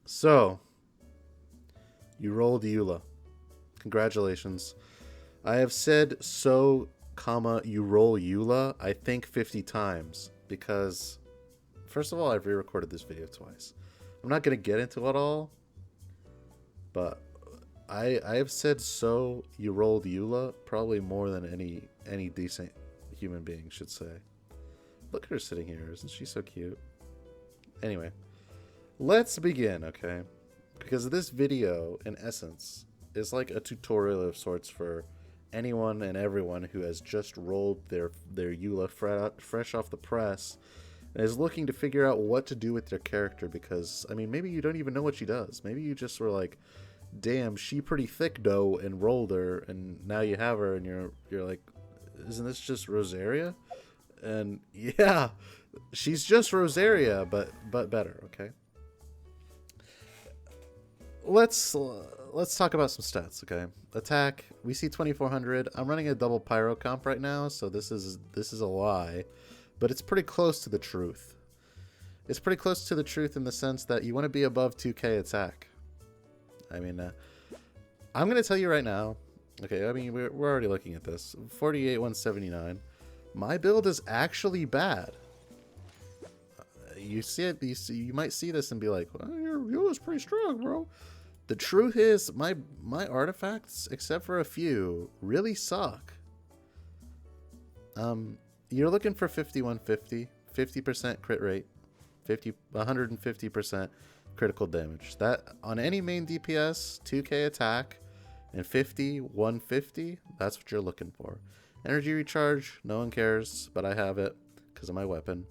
So, you rolled Eula. Congratulations. I have said so, comma, you roll Eula, I think 50 times. Because, first of all, I've re-recorded this video twice. I'm not going to get into it all, but I have said so, you rolled Eula, probably more than any decent human being should say. Look at her sitting here. Isn't she so cute? Anyway, let's begin, okay? Because this video, in essence, is like a tutorial of sorts for anyone and everyone who has just rolled their Eula fresh off the press and is looking to figure out what to do with their character. Because, I mean, maybe you don't even know what she does. Maybe you just were like, damn, she pretty thick though, and rolled her, and now you have her, and you're like, isn't this just Rosaria? And yeah, she's just Rosaria, but better. Okay, let's talk about some stats. Okay, attack, we see 2400. I'm running a double pyro comp right now, so this is a lie, but it's pretty close to the truth. It's pretty close to the truth in the sense that you want to be above 2k attack. I mean, I'm gonna tell you right now. Okay, I mean, we're already looking at this. 48 179. My build is actually bad. You see it. You might see this and be like, well, your build is pretty strong, bro. The truth is, my artifacts, except for a few, really suck. You're looking for 5150, 50% crit rate, 150% critical damage. That on any main DPS, 2k attack, and 150, that's what you're looking for. Energy recharge, no one cares, but I have it because of my weapon.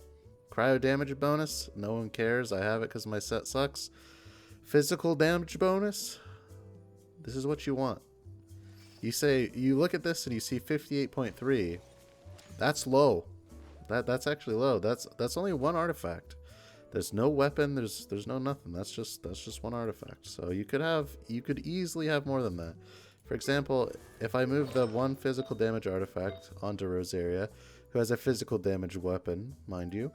Cryo damage bonus, no one cares, I have it because my set sucks. Physical damage bonus, this is what you want. You look at this and you see 58.3. That's low. That's actually low. That's only one artifact. There's no weapon, there's no nothing. That's just one artifact. So you could easily have more than that. For example, if I move the one physical damage artifact onto Rosaria, who has a physical damage weapon, mind you,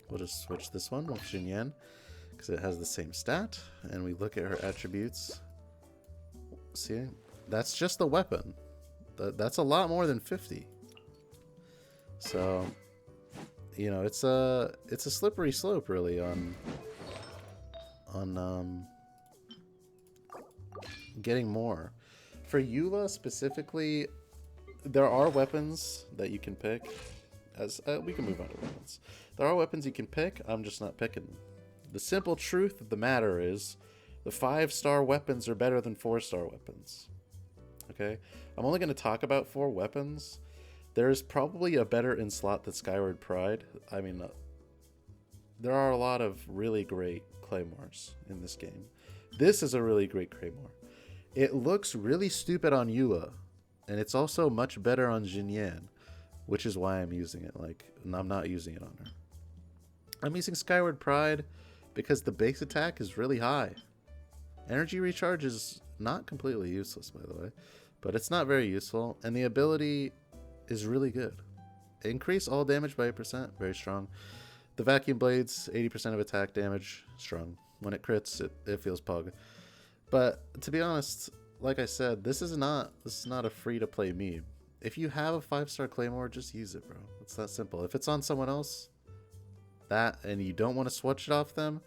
we'll just switch this one with Xinyan, because it has the same stat, and we look at her attributes. See, that's just the weapon. That's a lot more than 50. So, you know, it's a slippery slope really on getting more. For Eula specifically, there are weapons that you can pick. As we can move on to weapons. There are weapons you can pick. I'm just not picking them. The simple truth of the matter is, the 5-star weapons are better than 4-star weapons. Okay, I'm only going to talk about 4 weapons. There's probably a better in slot than Skyward Pride. I mean, there are a lot of really great claymores in this game. This is a really great claymore. It looks really stupid on Eula, and it's also much better on Xinyan, which is why I'm using it. Like, I'm not using it on her. I'm using Skyward Pride because the base attack is really high. Energy recharge is not completely useless, by the way, but it's not very useful, and the ability is really good. Increase all damage by 8%, very strong. The vacuum blades, 80% of attack damage, strong. When it crits, it feels pug. But to be honest, like I said, this is not a free to play meme. If you have a 5-star claymore, just use it, bro. It's that simple. If it's on someone else, and you don't want to switch it off them,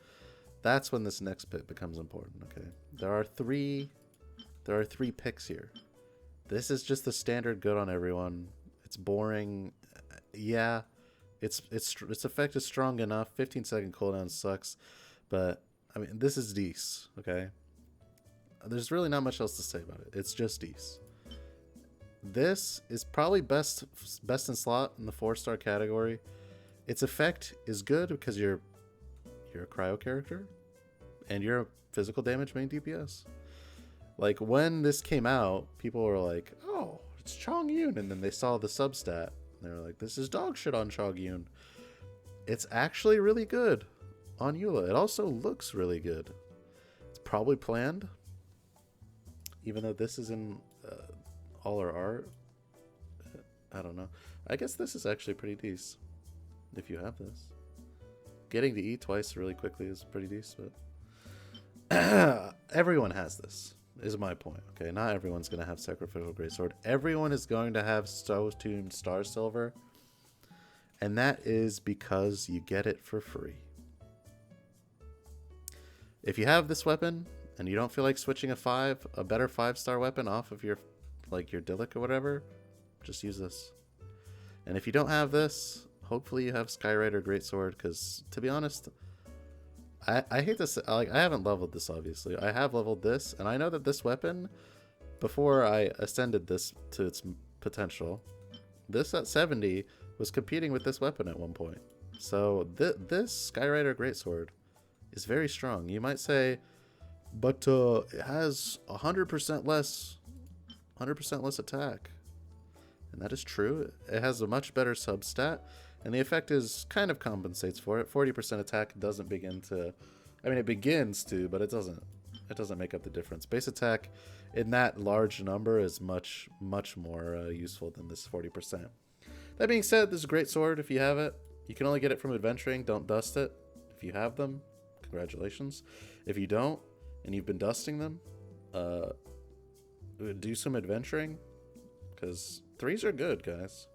that's when this next pick becomes important. Okay, there are three picks here. This is just the standard good on everyone. It's boring. Yeah, its effect is strong enough. 15-second cooldown sucks, but I mean, this is decent. Okay, there's really not much else to say about it. It's just decent. This is probably best in slot in the 4-star category. Its effect is good because you're a cryo character and you're a physical damage main DPS. Like, when this came out, people were like, oh, it's Chongyun, and then they saw the substat and they were like, this is dog shit on Chongyun. It's actually really good on Eula. It also looks really good. It's probably planned, even though this is in all her art. I don't know. I guess this is actually pretty decent if you have this. Getting to E twice really quickly is pretty decent, but Everyone has this, is my point. Okay, not everyone's going to have Sacrificial Greatsword. Everyone is going to have Stone-Tuned Star Silver. And that is because you get it for free. If you have this weapon and you don't feel like switching a better 5-star weapon off of your Dillick or whatever, just use this. And if you don't have this, hopefully you have Skyrider Greatsword, because to be honest, I hate this. I haven't leveled this, obviously. I have leveled this, and I know that this weapon, before I ascended this to its potential, this at 70 was competing with this weapon at one point. So this Skyrider Greatsword is very strong. You might say, but it has 100% less attack. And that is true. It has a much better substat, and the effect is kind of compensates for it. 40% attack doesn't begin to, I mean, it begins to, but it doesn't make up the difference. Base attack in that large number is much more useful than this 40%. That being said, this is a great sword if you have it. You can only get it from adventuring. Don't dust it. If you have them, congratulations. If you don't, and you've been dusting them, do some adventuring, because 3s are good, guys.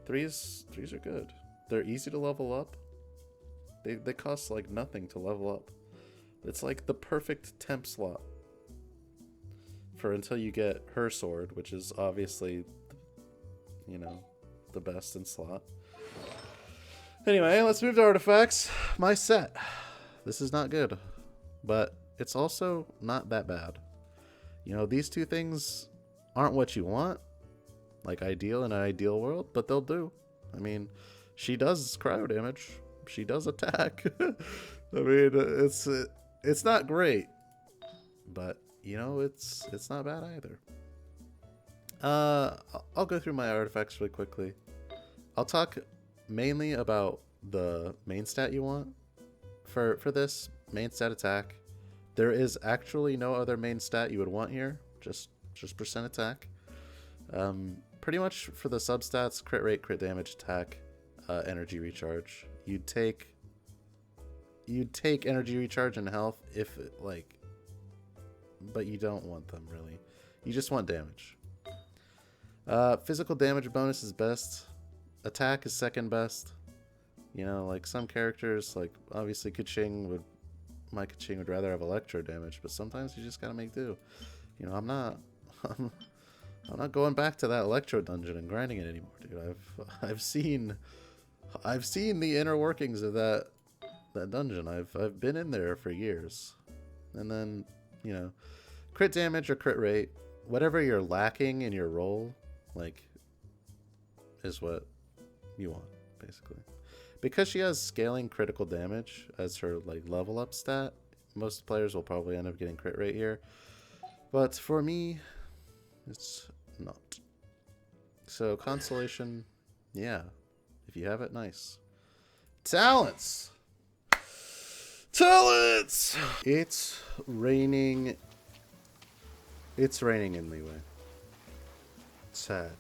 3s are good. They're easy to level up. They cost like nothing to level up. It's like the perfect temp slot for until you get her sword, which is obviously, you know, the best in slot. Anyway, let's move to artifacts. My set. This is not good, but it's also not that bad. You know, these two things aren't what you want, like ideal in an ideal world, but they'll do. I mean, she does cryo damage. She does attack. I mean, it's not great, but you know, it's not bad either. I'll go through my artifacts really quickly. I'll talk mainly about the main stat you want for this main stat attack. There is actually no other main stat you would want here, just percent attack. Pretty much for the substats: crit rate, crit damage, attack, energy recharge. You'd take energy recharge and health if but you don't want them really. You just want damage. Physical damage bonus is best. Attack is second best. You know, like some characters, like obviously my Kaching would rather have electro damage, but sometimes you just gotta make do. You know, I'm not going back to that electro dungeon and grinding it anymore, dude. I've seen the inner workings of that dungeon. I've been in there for years. And then, you know, crit damage or crit rate, whatever you're lacking in your roll, like, is what you want, basically. Because she has scaling critical damage as her like level up stat, most players will probably end up getting crit rate here. But for me, it's not. So consolation, yeah. If you have it, nice. Talents! It's raining. It's raining in Leeway. Sag.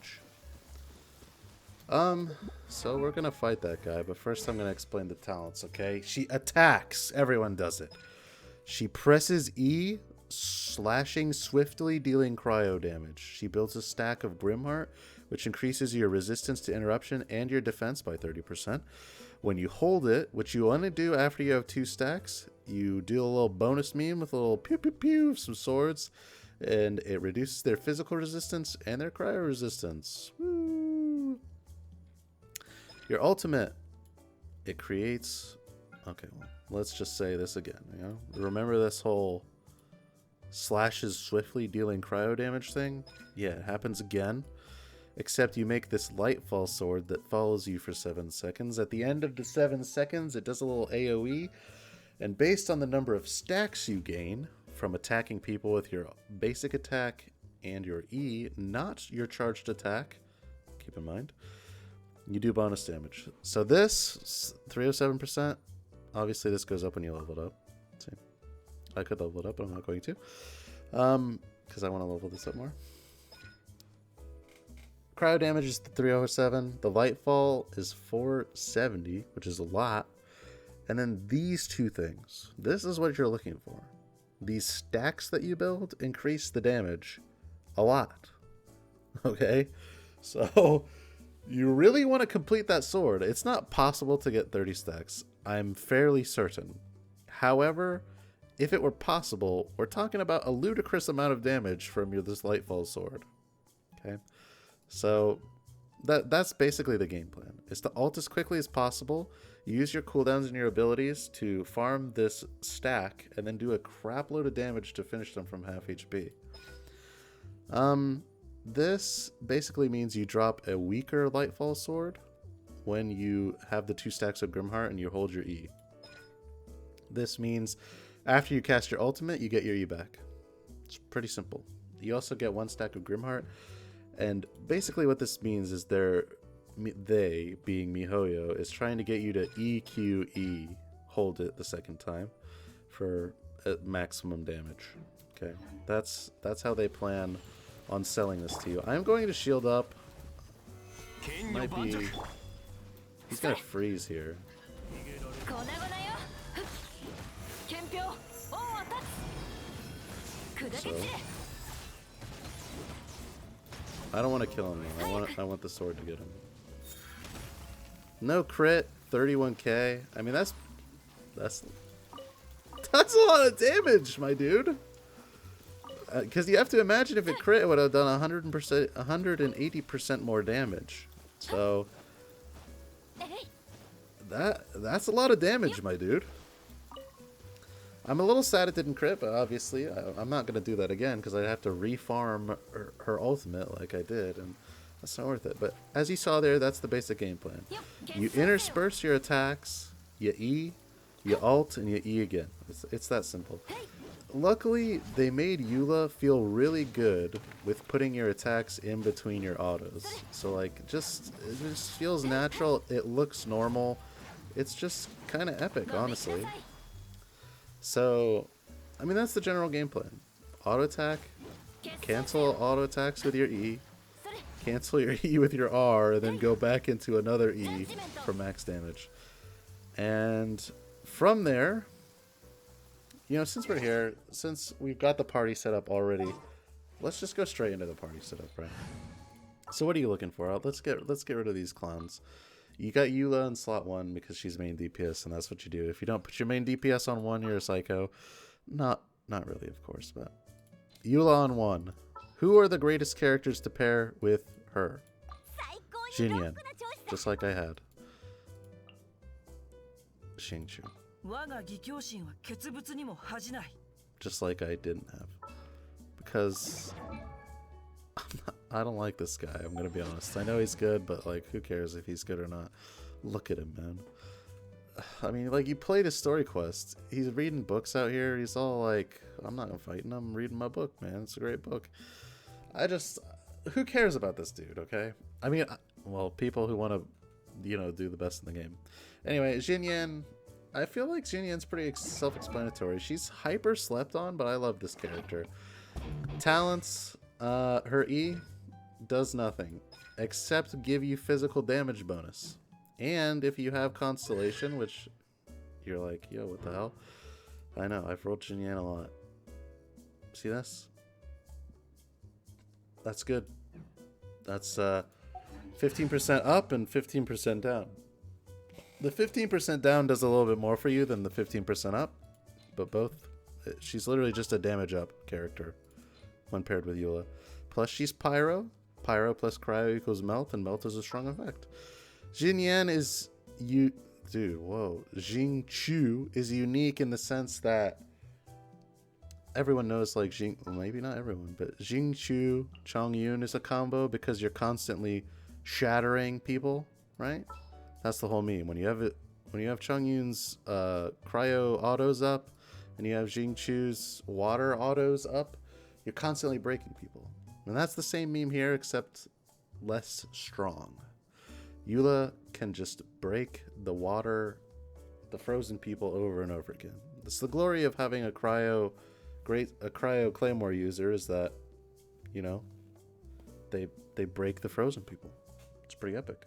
So we're gonna fight that guy, but first I'm gonna explain the talents, okay? She attacks. Everyone does it. She presses E, slashing swiftly, dealing cryo damage. She builds a stack of Grimheart, which increases your resistance to interruption and your defense by 30%. When you hold it, which you only do after you have 2 stacks, you do a little bonus meme with a little pew pew pew, some swords, and it reduces their physical resistance and their cryo resistance. Woo! Your ultimate, it creates... Okay, well, let's just say this again, you know? Remember this whole slashes swiftly dealing cryo damage thing? Yeah, it happens again. Except you make this Lightfall sword that follows you for 7 seconds. At the end of the 7 seconds, it does a little AoE. And based on the number of stacks you gain from attacking people with your basic attack and your E, not your charged attack, keep in mind, you do bonus damage. So this, 307%, obviously this goes up when you level it up. See, I could level it up, but I'm not going to. Because I want to level this up more. Cryo damage is 307. The Lightfall is 470, which is a lot. And then these two things. This is what you're looking for. these stacks that you build increase the damage a lot. Okay? So you really want to complete that sword. It's not possible to get 30 stacks. I'm fairly certain. However, if it were possible, we're talking about a ludicrous amount of damage from this Lightfall sword. Okay? So that's basically the game plan. Is to ult as quickly as possible, use your cooldowns and your abilities to farm this stack, and then do a crap load of damage to finish them from half HP. This basically means you drop a weaker Lightfall sword when you have the 2 stacks of Grimheart and you hold your E. This means after you cast your ultimate, you get your E back. It's pretty simple. You also get 1 stack of Grimheart, and basically what this means is they, being MiHoYo, is trying to get you to EQE, hold it the second time, for maximum damage. Okay, that's how they plan on selling this to you. I'm going to shield up. Might be... He's gonna freeze here. So, I don't want to kill him. I want the sword to get him. No crit, 31k. I mean that's a lot of damage, my dude. Because you have to imagine if it crit, it would have done 100%, 180% more damage. So that's a lot of damage, my dude. I'm a little sad it didn't crit, but obviously I'm not going to do that again because I'd have to refarm her ultimate like I did, and that's not worth it. But as you saw there, that's the basic game plan. You intersperse your attacks, you E, you ult, and you E again. It's that simple. Luckily, they made Eula feel really good with putting your attacks in between your autos. So like, it just feels natural. It looks normal. It's just kind of epic, honestly. So, I mean, that's the general game plan. Auto attack, cancel auto attacks with your E, cancel your E with your R, and then go back into another E for max damage. And from there, you know, since we're here, since we've got the party set up already, let's just go straight into the party setup, right? So what are you looking for? Let's get rid of these clowns. You got Eula in slot 1 because she's main DPS, and that's what you do. If you don't put your main DPS on 1, you're a psycho. Not really, of course, but Eula on 1. Who are the greatest characters to pair with her? Jinyan, just like I had. Xingqiu. Just like I didn't have. Because I don't like this guy, I'm gonna be honest. I know he's good, but like, who cares if he's good or not? Look at him, man. I mean, like, you played his story quest. He's reading books out here. He's all like, I'm not fighting, I'm reading my book, man. It's a great book. Who cares about this dude, okay? I mean, well, people who want to, you know, do the best in the game. Anyway, Jinyan. I feel like Jinyan's pretty self-explanatory. She's hyper slept on, but I love this character. Talents, her E does nothing except give you physical damage bonus. And if you have Constellation, which you're like, yo, what the hell? I know, I've rolled Jinyan a lot. See this? That's good. That's 15% up and 15% down. The 15% down does a little bit more for you than the 15% up, but both, she's literally just a damage up character when paired with Eula. Plus she's Pyro. Pyro plus Cryo equals Melt, and Melt is a strong effect. Jinyan is Xingqiu is unique in the sense that everyone knows, like, well, maybe not everyone, but Xingqiu, Chongyun is a combo because you're constantly shattering people, right? That's the whole meme. When you have Chongyun's cryo autos up, and you have Xingqiu's water autos up, you're constantly breaking people. And that's the same meme here, except less strong. Eula can just break the frozen people over and over again. It's the glory of having a cryo claymore user, is that, you know, they break the frozen people. It's pretty epic.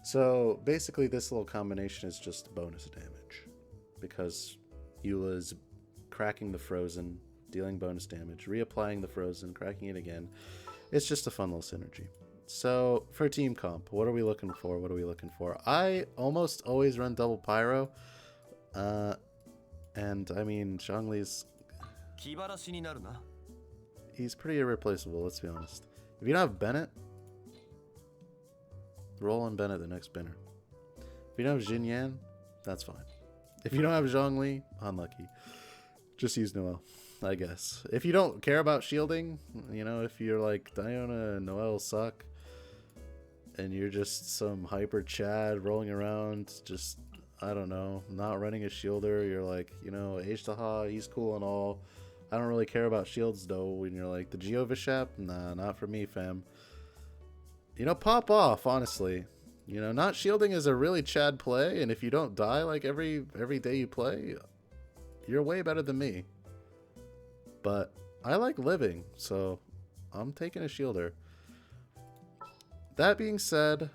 So basically this little combination is just bonus damage, because Eula's cracking the frozen, dealing bonus damage, reapplying the frozen, cracking it again. It's just a fun little synergy. So for team comp, what are we looking for? What are we looking for? I almost always run double pyro. And I mean, Zhongli's... he's pretty irreplaceable, let's be honest. If you don't have Bennett, roll on Bennett the next spinner. If you don't have Jin Yan, that's fine. If you don't have Zhongli, unlucky. Just use Noelle, I guess. If you don't care about shielding, you know, if you're like Diona and Noelle suck, and you're just some hyper Chad rolling around, just, I don't know, not running a shielder, you're like, you know, H-Taha, he's cool and all. I don't really care about shields though. When you're like the Geovishap, nah, not for me, fam. You know, pop off, honestly. You know, not shielding is a really Chad play, and if you don't die like every day you play, you're way better than me. But I like living, so I'm taking a shielder. That being said,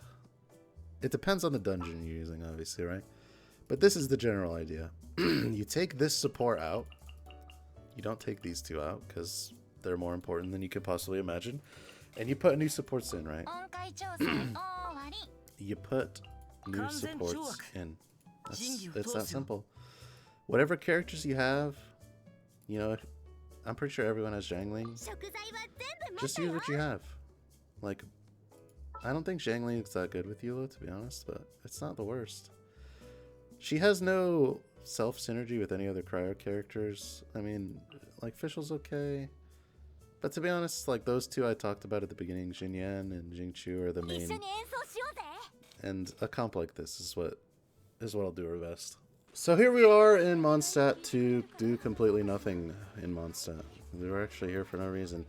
it depends on the dungeon you're using, obviously, right? But this is the general idea. You take this support out. You don't take these two out because they're more important than you could possibly imagine. And you put new supports in, right? You put new supports in. It's that simple. Whatever characters you have, you know, I'm pretty sure everyone has Zhangling. Just use what you have. Like, I don't think Zhangling is that good with Eula, to be honest, but it's not the worst. She has no self-synergy with any other cryo characters. I mean, like, Fischl's okay. But to be honest, like, those two I talked about at the beginning, Jin Yan and Jing Chu, are the main. And a comp like this is what I'll do her best. So here we are in Mondstadt to do completely nothing in Mondstadt. We were actually here for no reason.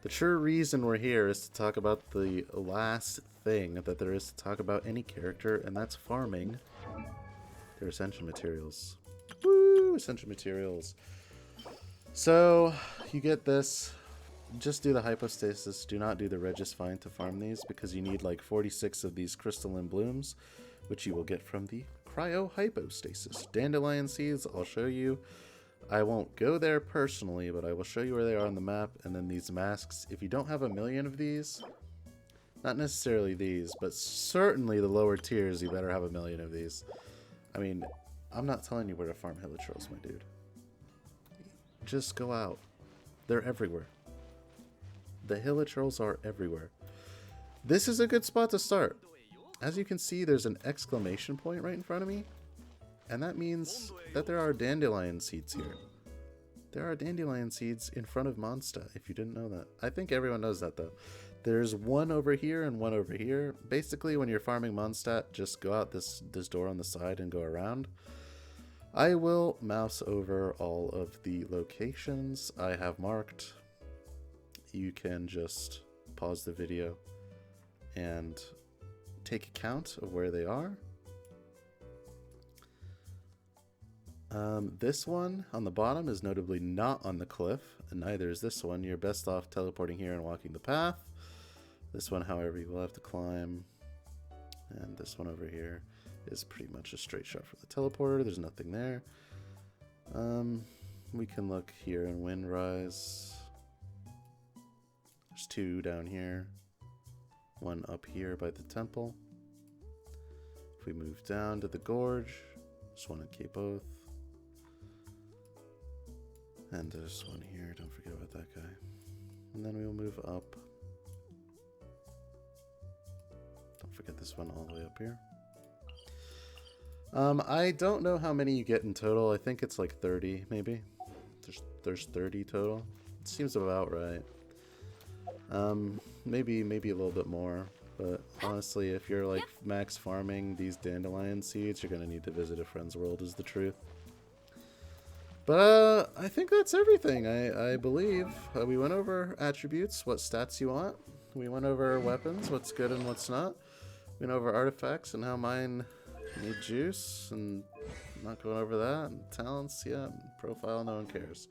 The true reason we're here is to talk about the last thing that there is to talk about any character, and that's farming their Ascension Materials. Woo! Ascension Materials. So, you get this. Just do the Hypostasis. Do not do the Regis Find to farm these, because you need like 46 of these crystalline blooms, which you will get from the Cryo Hypostasis. Dandelion Seeds, I'll show you. I won't go there personally, but I will show you where they are on the map. And then these masks, if you don't have a million of these, not necessarily these, but certainly the lower tiers, you better have a million of these. I mean, I'm not telling you where to farm Hilichurls, my dude. Just go out. They're everywhere. The Hilichurls are everywhere. This is a good spot to start. As you can see, there's an exclamation point right in front of me. And that means that there are dandelion seeds here. There are dandelion seeds in front of Mondstadt, if you didn't know that. I think everyone knows that, though. There's one over here and one over here. Basically, when you're farming Mondstadt, just go out this door on the side and go around. I will mouse over all of the locations I have marked. You can just pause the video and take account of where they are. This one on the bottom is notably not on the cliff, and neither is this one. You're best off teleporting here and walking the path. This one, however, you will have to climb. And this one over here is pretty much a straight shot for the teleporter. There's nothing there. We can look here in Windrise. There's two down here. One up here by the temple. If we move down to the gorge, just want to keep both. And there's one here, don't forget about that guy. And then we'll move up. Don't forget this one all the way up here. I don't know how many you get in total. I think it's like 30, maybe. There's 30 total. It seems about right. Maybe a little bit more. But honestly, if you're like max farming these dandelion seeds, you're gonna need to visit a friend's world, is the truth. But I think that's everything. I believe we went over attributes, what stats you want. We went over weapons, what's good and what's not. We went over artifacts and how mine need juice, and I'm not going over that. And talents, yeah, profile, no one cares.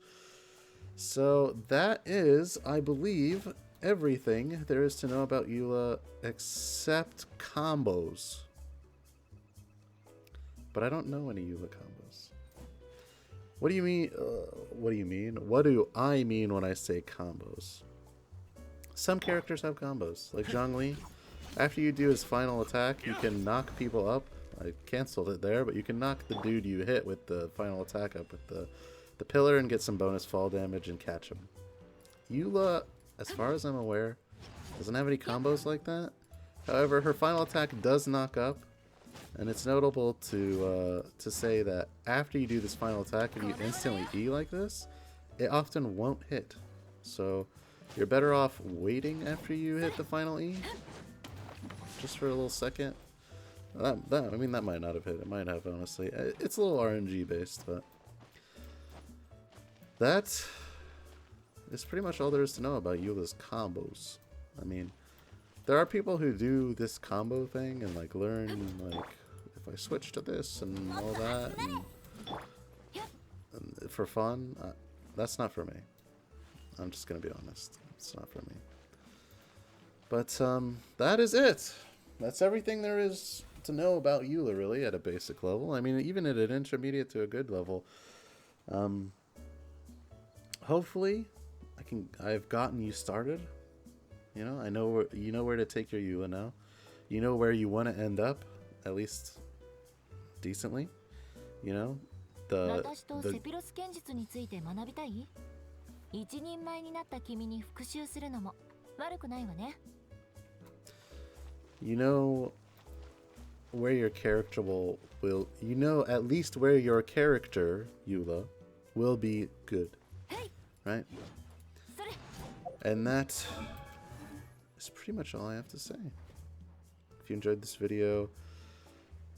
So that is, I believe, everything there is to know about Eula except combos. But I don't know any Eula combos. What do you mean? What do you mean? What do I mean when I say combos? Some characters have combos, like Zhongli. After you do his final attack, you can knock people up. I canceled it there, but you can knock the dude you hit with the final attack up with the pillar and get some bonus fall damage and catch him. Eula, as far as I'm aware, doesn't have any combos like that. However, her final attack does knock up, and it's notable to say that after you do this final attack, if you instantly E like this, it often won't hit. So you're better off waiting after you hit the final E, just for a little second. I mean, that might not have hit. It might have, honestly. It's a little RNG based, but that is pretty much all there is to know about Eula's combos. I mean, there are people who do this combo thing and like learn like if I switch to this and all that and for fun. That's not for me. I'm just gonna be honest. It's not for me. But that is it. That's everything there is to know about Eula, really, at a basic level. I mean, even at an intermediate to a good level. Hopefully, I've gotten you started. You know, I know you know where to take your Eula now. You know where you want to end up, at least decently. You know, the you know where your character will you know at least where your character Eula will be good, right? And that is pretty much all I have to say. If you enjoyed this video,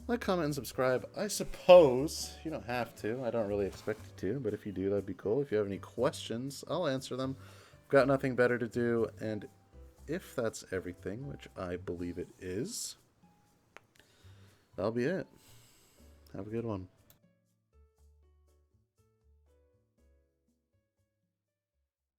like, comment, and subscribe. I suppose you don't have to. I don't really expect you to, but if you do, that'd be cool. If you have any questions, I'll answer them. I've got nothing better to do, and if that's everything, which I believe it is, that'll be it. Have a good one.